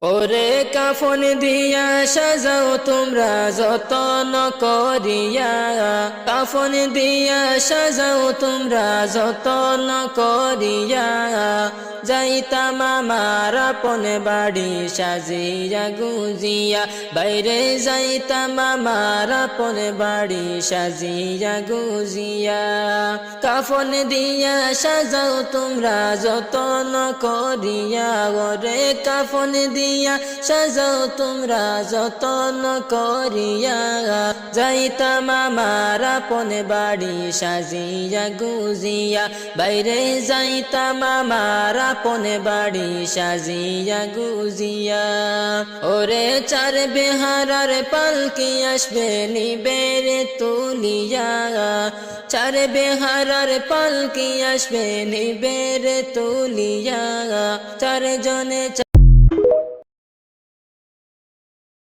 ওরে কাফন দিয়া সাজাও তোমরা যতন করিয়া, কাফন দিয়া সাজাও তোমরা যতন করিয়া, যাইতাম আমার আপন বাড়ি সাজিয়া গুজিয়া, বাইরে যাইতাম আমার আপন বাড়ি সাজিয়া গুজিয়া। কাফন দিয়া সাজাও তোমরা যতন করিয়া, ওরে কাফন দিয়া সাজাও তোমরা যতন করিয়া, যাইতাম আমার আপন বাড়ি সাজিয়া গুজিয়া, বাইরে যাইতাম আমার আপন বাড়ি সাজিয়া গুজিয়া। ওরে চার বেহারার পালকি আসবে নিবেরে তুলিয়া, চার বেহারার পালকি আসবে নিবেরে তুলিয়া, চার জনে